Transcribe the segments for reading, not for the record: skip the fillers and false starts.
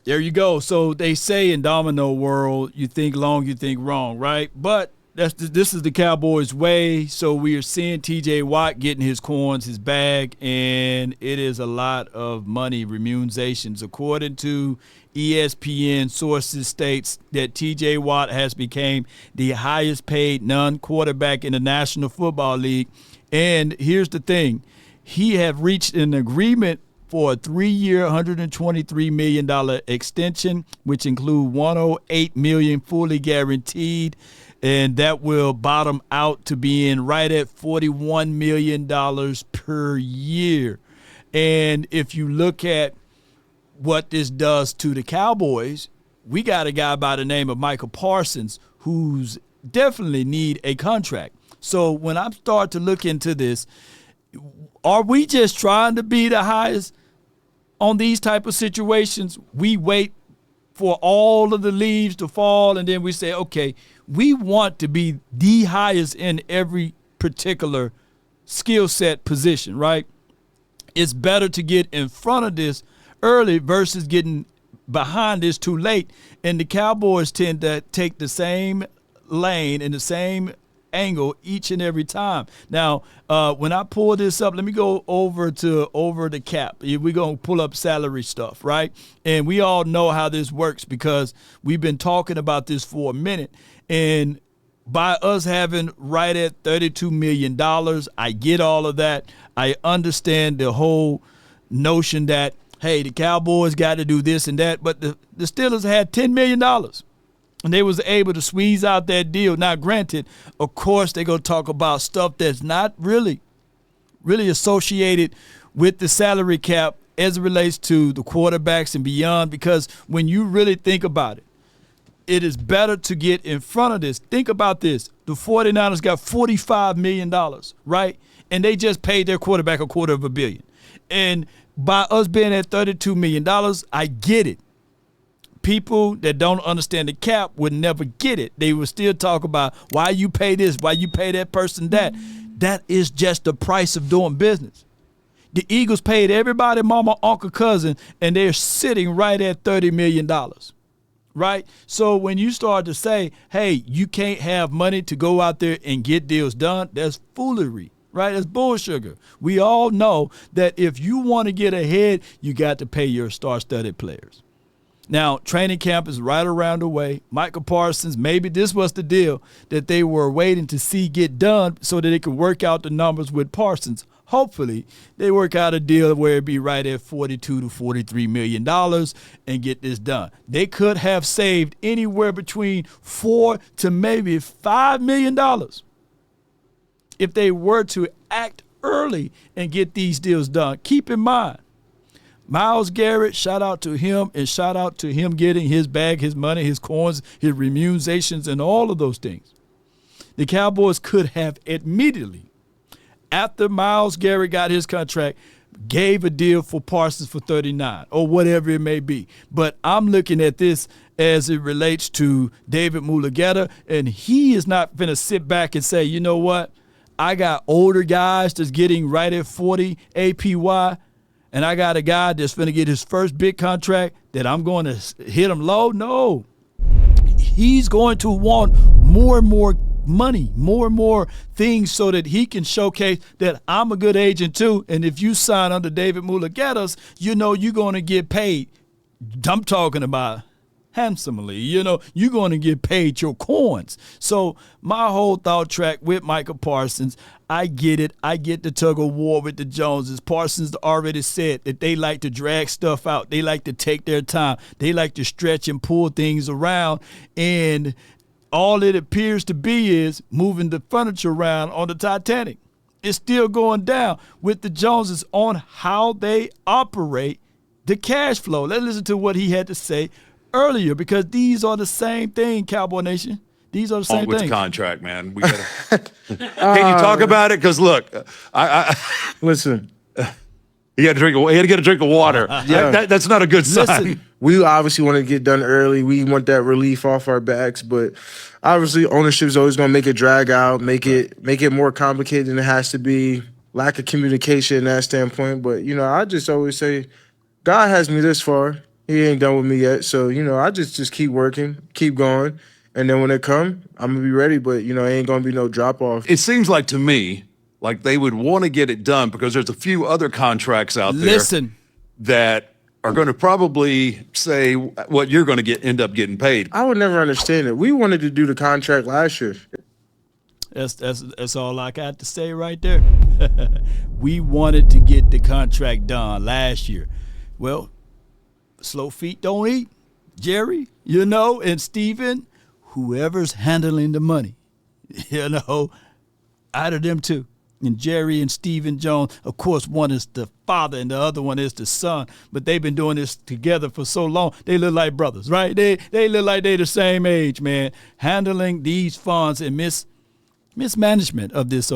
There you go. So they say in domino world, you think long, you think wrong, right? But this is the Cowboys way. So we are seeing T.J. Watt getting his coins, his bag, and it is a lot of money, remunerations. According to ESPN sources states that T.J. Watt has become the highest paid non-quarterback in the National Football League. And here's the thing. He have reached an agreement for a 3-year, $123 million extension, which include $108 million fully guaranteed. And that will bottom out to being right at $41 million per year. And if you look at what this does to the Cowboys, we got a guy by the name of Micah Parsons who's definitely need a contract. So when I start to look into this, are we just trying to be the highest on these type of situations? We wait for all of the leaves to fall, and then we say, okay, we want to be the highest in every particular skill set position, right? It's better to get in front of this early versus getting behind this too late. And the Cowboys tend to take the same lane and the same angle each and every time. Now, when I pull this up, let me go over the cap. We're going to pull up salary stuff, right? And we all know how this works because we've been talking about this for a minute. And by us having right at $32 million, I get all of that. I understand the whole notion that, hey, the Cowboys got to do this and that, but the Steelers had $10 million. And they was able to squeeze out that deal. Now, granted, of course, they're going to talk about stuff that's not really associated with the salary cap as it relates to the quarterbacks and beyond, because when you really think about it, it is better to get in front of this. Think about this. The 49ers got $45 million, right? And they just paid their quarterback $250 million. And by us being at $32 million, I get it. People that don't understand the cap would never get it. They would still talk about why you pay this, why you pay that person that. That is just the price of doing business. The Eagles paid everybody, mama, uncle, cousin, and they're sitting right at $30 million, right? So when you start to say, hey, you can't have money to go out there and get deals done, that's foolery, right? That's bullsugar. We all know that if you want to get ahead, you got to pay your star-studded players. Now, training camp is right around the way. Micah Parsons, maybe this was the deal that they were waiting to see get done so that they could work out the numbers with Parsons. Hopefully, they work out a deal where it'd be right at $42 to $43 million and get this done. They could have saved anywhere between $4 to maybe $5 million if they were to act early and get these deals done. Keep in mind, Myles Garrett, shout out to him, and shout out to him getting his bag, his money, his coins, his remunerations, and all of those things. The Cowboys could have immediately, after Myles Garrett got his contract, gave a deal for Parsons for $39 or whatever it may be. But I'm looking at this as it relates to David Mulugeta, and he is not going to sit back and say, you know what, I got older guys that's getting right at 40 APY, and I got a guy that's going to get his first big contract that I'm going to hit him low. No. He's going to want more and more money, more and more things so that he can showcase that I'm a good agent too. And if you sign under David Mulugeta's, you know you're going to get paid. I'm talking about handsomely. You know, you're going to get paid your coins. So my whole thought track with Micah Parsons, I get it. I get the tug of war with the Joneses. Parsons already said that they like to drag stuff out. They like to take their time. They like to stretch and pull things around. And all it appears to be is moving the furniture around on the Titanic. It's still going down with the Joneses on how they operate the cash flow. Let's listen to what he had to say earlier, because these are the same thing, Cowboy Nation. These are the same with things. The contract, man. We gotta. Can you talk about it? Because look, I listen. You got to drink. You got to get a drink of water. Yeah. That's not a good sign. Listen, we obviously want to get done early. We want that relief off our backs, but obviously ownership is always going to make it drag out, make it more complicated than it has to be. Lack of communication in that standpoint. But I just always say, God has me this far. He ain't done with me yet. So, I just keep working, keep going. And then when it come, I'm going to be ready. But, it ain't going to be no drop off. It seems like to me, like they would want to get it done because there's a few other contracts out there that are going to probably say what you're going to end up getting paid. I would never understand it. We wanted to do the contract last year. That's all I got to say right there. We wanted to get the contract done last year. Well, slow feet don't eat. Jerry, and Steven, whoever's handling the money, out of them two. And Jerry and Stephen Jones, of course, one is the father and the other one is the son. But they've been doing this together for so long. They look like brothers, right? They look like they the same age, man. Handling these funds and mismanagement of this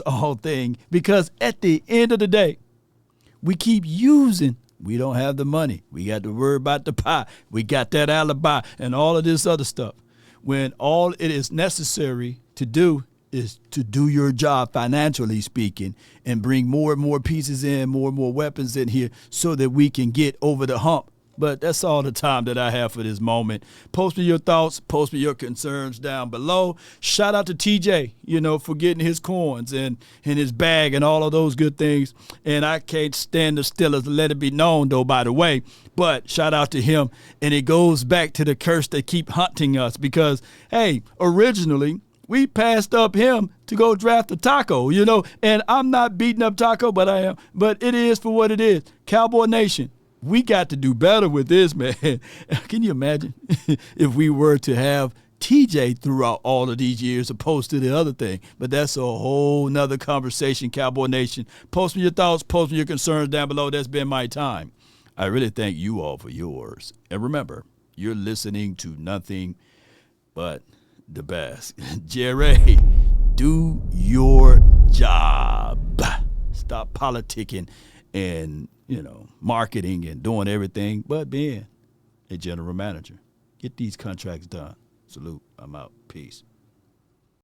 whole thing. Because at the end of the day, we keep using. We don't have the money. We got to worry about the pie. We got that alibi and all of this other stuff. When all it is necessary to do is to do your job financially speaking and bring more and more pieces in, more and more weapons in here so that we can get over the hump. But that's all the time that I have for this moment. Post me your thoughts. Post me your concerns down below. Shout out to TJ, for getting his coins and his bag and all of those good things. And I can't stand the Steelers. Let it be known, though, by the way. But shout out to him. And it goes back to the curse that keep hunting us because, hey, originally, we passed up him to go draft a Taco, and I'm not beating up Taco, but I am. But it is for what it is. Cowboy Nation, we got to do better with this, man. Can you imagine if we were to have TJ throughout all of these years opposed to the other thing? But that's a whole nother conversation, Cowboy Nation. Post me your thoughts, post me your concerns down below. That's been my time. I really thank you all for yours. And remember, you're listening to nothing but the best. Jerry, do your job. Stop politicking and, marketing and doing everything but being a general manager. Get these contracts done. Salute. I'm out. Peace.